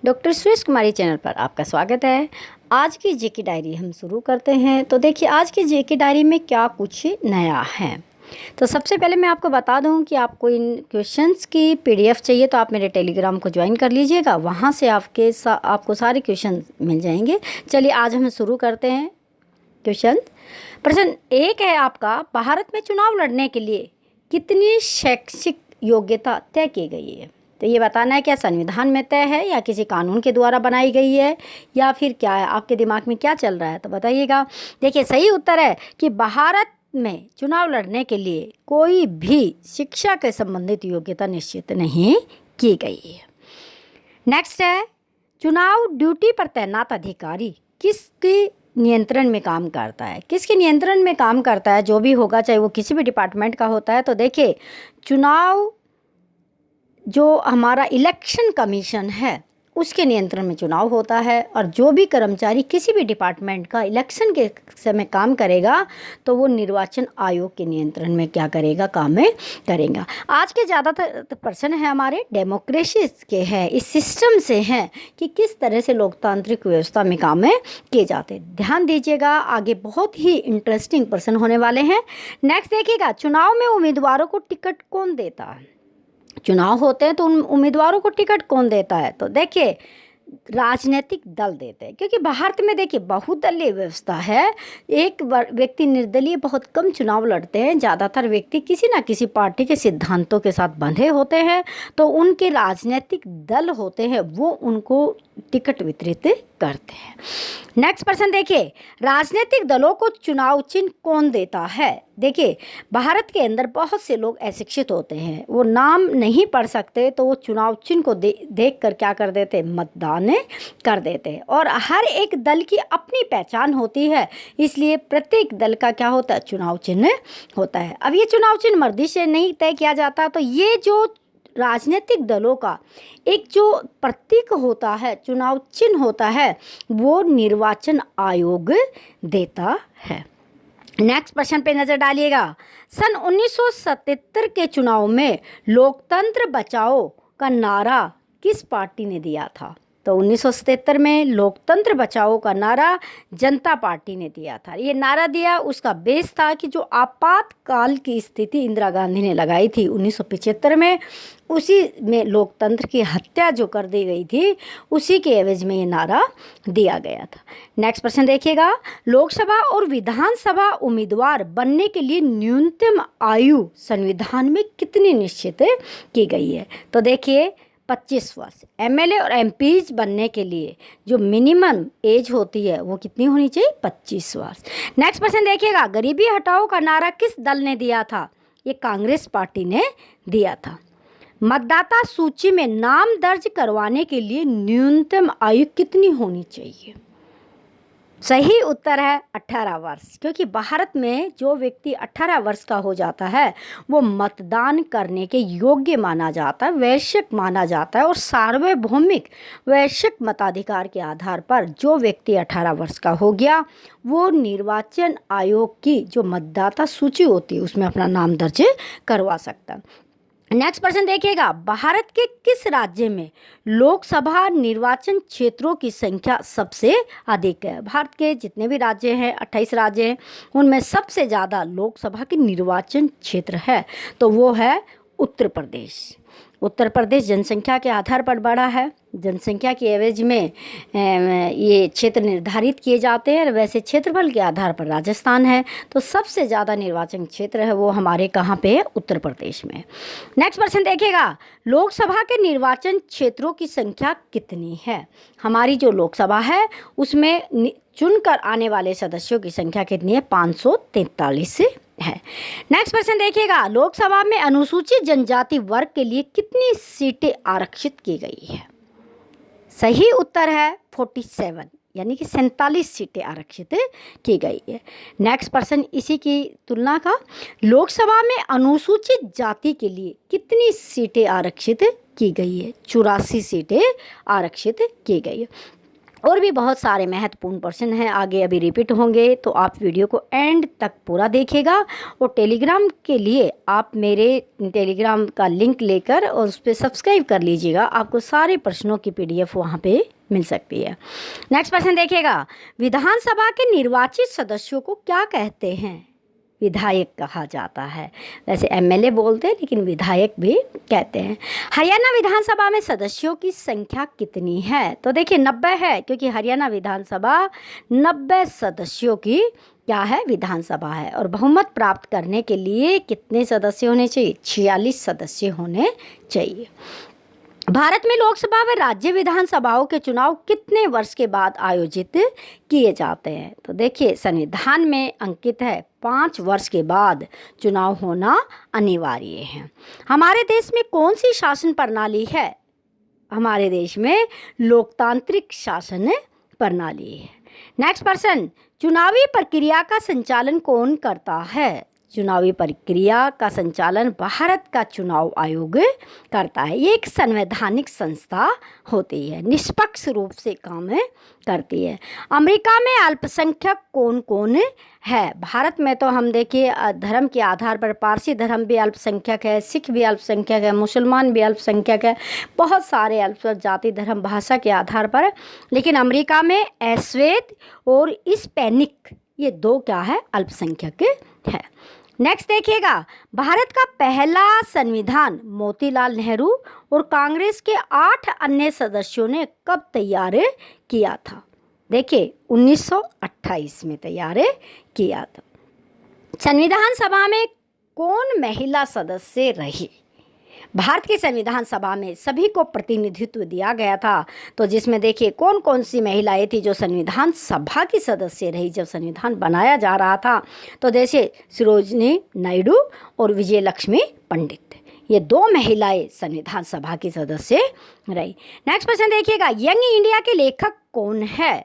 Doctor Suresh कुमारी channel पर आपका स्वागत है। आज की जेके डायरी हम शुरू करते हैं। तो देखिए आज की जेके डायरी में क्या कुछ नया है। तो सबसे पहले मैं आपको बता दूं कि आपको इन क्वेश्चंस की पीडीएफ चाहिए तो आप मेरे टेलीग्राम को ज्वाइन कर लीजिएगा। वहां से आपको सारे क्वेश्चन मिल जाएंगे। चलिए आज हम शुरू करते हैं। प्रश्न 1 है आपका, भारत में चुनाव लड़ने के लिए कितनी शैक्षिक योग्यता तय की गई है। तो ये बताना है क्या संविधान में तय है या किसी कानून के द्वारा बनाई गई है या फिर क्या है, आपके दिमाग में क्या चल रहा है तो बताइएगा। देखिए सही उत्तर है कि भारत में चुनाव लड़ने के लिए कोई भी शिक्षा के संबंधित योग्यता निश्चित नहीं की गई है। नेक्स्ट है, चुनाव ड्यूटी पर तैनात अधिकारी किसके नियंत्रण में काम करता है। किसके नियंत्रण में काम करता है, जो भी होगा चाहे वो किसी भी डिपार्टमेंट का होता है। तो देखिए चुनाव जो हमारा इलेक्शन कमीशन है उसके नियंत्रण में चुनाव होता है, और जो भी कर्मचारी किसी भी डिपार्टमेंट का इलेक्शन के समय काम करेगा तो वो निर्वाचन आयोग के नियंत्रण में क्या करेगा, काम में करेगा। आज के ज़्यादातर प्रश्न है हमारे डेमोक्रेसी के हैं, इस सिस्टम से हैं कि किस तरह से लोकतांत्रिक व्यवस्था में काम में किए जाते हैं। ध्यान दीजिएगा, आगे बहुत ही इंटरेस्टिंग प्रश्न होने वाले हैं। नेक्स्ट देखिएगा, चुनाव में उम्मीदवारों को टिकट कौन देता है। चुनाव होते हैं तो उन उम्मीदवारों को टिकट कौन देता है। तो देखिए राजनीतिक दल देते हैं, क्योंकि भारत में देखिए बहुदलीय व्यवस्था है। एक व्यक्ति निर्दलीय बहुत कम चुनाव लड़ते हैं, ज़्यादातर व्यक्ति किसी ना किसी पार्टी के सिद्धांतों के साथ बंधे होते हैं। तो उनके राजनीतिक दल होते हैं वो उनको टिकट वितरित करते हैं। नेक्स्ट प्रश्न देखिए, राजनीतिक दलों को चुनाव चिन्ह कौन देता है। देखिए भारत के अंदर बहुत से लोग अशिक्षित होते हैं, वो नाम नहीं पढ़ सकते, तो वो चुनाव चिन्ह को देख कर क्या कर देते हैं, मतदान कर देते हैं। और हर एक दल की अपनी पहचान होती है, इसलिए प्रत्येक दल का क्या होता है, चुनाव चिन्ह होता है। अब ये चुनाव चिन्ह मर्जी से नहीं तय किया जाता, तो ये जो राजनीतिक दलों का एक जो प्रतीक होता है, चुनाव चिन्ह होता है, वो निर्वाचन आयोग देता है। नेक्स्ट प्रश्न पे नजर डालिएगा, सन 1977 के चुनाव में लोकतंत्र बचाओ का नारा किस पार्टी ने दिया था। तो 1977 में लोकतंत्र बचाओ का नारा जनता पार्टी ने दिया था। ये नारा दिया, उसका बेस था कि जो आपातकाल की स्थिति इंदिरा गांधी ने लगाई थी 1975 में, उसी में लोकतंत्र की हत्या जो कर दी गई थी उसी के एवज में ये नारा दिया गया था। नेक्स्ट प्रश्न देखिएगा, लोकसभा और विधानसभा उम्मीदवार बनने के लिए न्यूनतम आयु संविधान में कितनी निश्चित की गई है। तो देखिए 25 वर्ष। एमएलए और एमपीज बनने के लिए जो मिनिमम एज होती है वो कितनी होनी चाहिए, 25 वर्ष। नेक्स्ट प्रश्न देखिएगा, गरीबी हटाओ का नारा किस दल ने दिया था। ये कांग्रेस पार्टी ने दिया था। मतदाता सूची में नाम दर्ज करवाने के लिए न्यूनतम आयु कितनी होनी चाहिए। सही उत्तर है 18 वर्ष, क्योंकि भारत में जो व्यक्ति 18 वर्ष का हो जाता है वो मतदान करने के योग्य माना जाता है, वैश्विक माना जाता है, और सार्वभौमिक वैश्विक मताधिकार के आधार पर जो व्यक्ति 18 वर्ष का हो गया वो निर्वाचन आयोग की जो मतदाता सूची होती है उसमें अपना नाम दर्ज करवा सकता है। नेक्स्ट प्रश्न देखिएगा, भारत के किस राज्य में लोकसभा निर्वाचन क्षेत्रों की संख्या सबसे अधिक है। भारत के जितने भी राज्य हैं, 28 राज्य हैं, उनमें सबसे ज़्यादा लोकसभा के निर्वाचन क्षेत्र है तो वो है उत्तर प्रदेश। उत्तर प्रदेश जनसंख्या के आधार पर बड़ा है, जनसंख्या के एवज में ये क्षेत्र निर्धारित किए जाते हैं। वैसे क्षेत्रफल के आधार पर राजस्थान है, तो सबसे ज़्यादा निर्वाचन क्षेत्र है वो हमारे कहाँ पे है, उत्तर प्रदेश में। नेक्स्ट प्रश्न देखिएगा, लोकसभा के निर्वाचन क्षेत्रों की संख्या कितनी है। हमारी जो लोकसभा है उसमें चुनकर आने वाले सदस्यों की संख्या कितनी है, 543 है। नेक्स्ट प्रश्न देखिएगा, लोकसभा में अनुसूचित जनजाति वर्ग के लिए कितनी सीटें आरक्षित की गई है। सही उत्तर है 47, यानी कि 47 सीटें आरक्षित की गई है। नेक्स्ट प्रश्न इसी की तुलना का, लोकसभा में अनुसूचित जाति के लिए कितनी सीटें आरक्षित की गई है। 84 सीटें आरक्षित की गई है। और भी बहुत सारे महत्वपूर्ण प्रश्न हैं, आगे अभी रिपीट होंगे, तो आप वीडियो को एंड तक पूरा देखिएगा। और टेलीग्राम के लिए आप मेरे टेलीग्राम का लिंक लेकर और उस पर सब्सक्राइब कर लीजिएगा, आपको सारे प्रश्नों की PDF वहाँ पे मिल सकती है। नेक्स्ट प्रश्न देखिएगा, विधानसभा के निर्वाचित सदस्यों को क्या कहते हैं? विधायक कहा जाता है। वैसे MLA बोलते हैं, लेकिन विधायक भी कहते हैं। हरियाणा विधानसभा में सदस्यों की संख्या कितनी है? तो देखिए 90 है, क्योंकि हरियाणा विधानसभा 90 सदस्यों की क्या है? विधानसभा है। और बहुमत प्राप्त करने के लिए कितने सदस्य होने चाहिए? 46 सदस्य होने चाहिए। भारत में लोकसभा व राज्य विधानसभाओं के चुनाव कितने वर्ष के बाद आयोजित किए जाते हैं? तो देखिए संविधान में अंकित है 5 वर्ष के बाद चुनाव होना अनिवार्य है। हमारे देश में कौन सी शासन प्रणाली है? हमारे देश में लोकतांत्रिक शासन प्रणाली है। नेक्स्ट प्रश्न, चुनावी प्रक्रिया का संचालन कौन करता है? चुनावी प्रक्रिया का संचालन भारत का चुनाव आयोग करता है। ये एक संवैधानिक संस्था होती है, निष्पक्ष रूप से काम करती है। अमेरिका में अल्पसंख्यक कौन कौन है? भारत में तो हम देखिए धर्म के आधार पर पारसी धर्म भी अल्पसंख्यक है, सिख भी अल्पसंख्यक है, मुसलमान भी अल्पसंख्यक है, बहुत सारे अल्पसंख्यक जाति धर्म भाषा के आधार पर। लेकिन अमेरिका में अश्वेत और हिस्पैनिक ये 2 क्या है? अल्पसंख्यक है। नेक्स्ट देखिएगा, भारत का पहला संविधान मोतीलाल नेहरू और कांग्रेस के 8 अन्य सदस्यों ने कब तैयार किया था? देखिए 1928 में तैयार किया था। संविधान सभा में कौन महिला सदस्य रही? भारत की संविधान सभा में सभी को प्रतिनिधित्व दिया गया था, तो जिसमें देखिए कौन कौन सी महिलाएं थी जो संविधान सभा की सदस्य रही जब संविधान बनाया जा रहा था? तो जैसे सरोजिनी नायडू और विजय लक्ष्मी पंडित, ये 2 महिलाएं संविधान सभा की सदस्य रही। नेक्स्ट प्रश्न देखिएगा, यंग इंडिया के लेखक कौन है?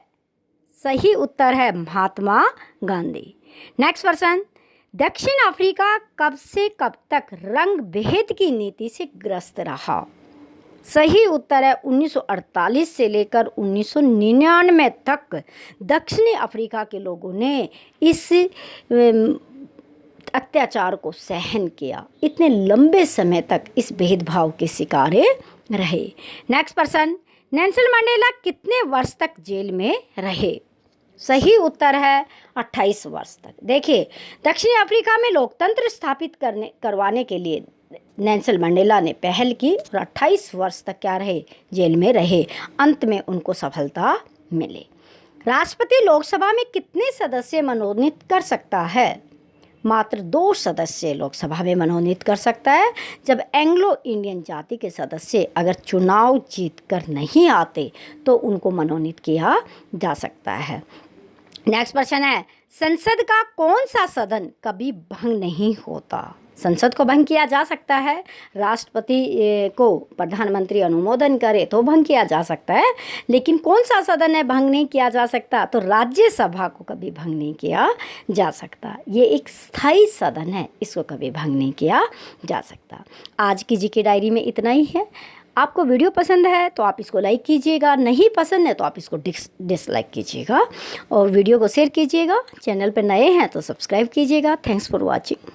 सही उत्तर है महात्मा गांधी। नेक्स्ट प्रश्न, दक्षिण अफ्रीका कब से कब तक रंग भेद की नीति से ग्रस्त रहा? सही उत्तर है 1948 से लेकर 1999 तक दक्षिणी अफ्रीका के लोगों ने इस अत्याचार को सहन किया। इतने लंबे समय तक इस भेदभाव के शिकार रहे। नेक्स्ट प्रश्न, नेल्सन मंडेला कितने वर्ष तक जेल में रहे? सही उत्तर है 28 वर्ष तक। देखिए दक्षिण अफ्रीका में लोकतंत्र स्थापित करवाने के लिए नेल्सन मंडेला ने पहल की और 28 वर्ष तक क्या रहे? जेल में रहे। अंत में उनको सफलता मिली। राष्ट्रपति लोकसभा में कितने सदस्य मनोनीत कर सकता है? मात्र 2 सदस्य लोकसभा में मनोनीत कर सकता है। जब एंग्लो इंडियन जाति के सदस्य अगर चुनाव जीत कर नहीं आते तो उनको मनोनीत किया जा सकता है। नेक्स्ट प्रश्न है, संसद का कौन सा सदन कभी भंग नहीं होता? संसद को भंग किया जा सकता है, राष्ट्रपति को प्रधानमंत्री अनुमोदन करे तो भंग किया जा सकता है, लेकिन कौन सा सदन है भंग नहीं किया जा सकता? तो राज्यसभा को कभी भंग नहीं किया जा सकता। ये एक स्थायी सदन है, इसको कभी भंग नहीं किया जा सकता। आज की जीके डायरी में इतना ही है। आपको वीडियो पसंद है तो आप इसको लाइक कीजिएगा, नहीं पसंद है तो आप इसको डिसलाइक कीजिएगा और वीडियो को शेयर कीजिएगा। चैनल पर नए हैं तो सब्सक्राइब कीजिएगा। Thanks for watching.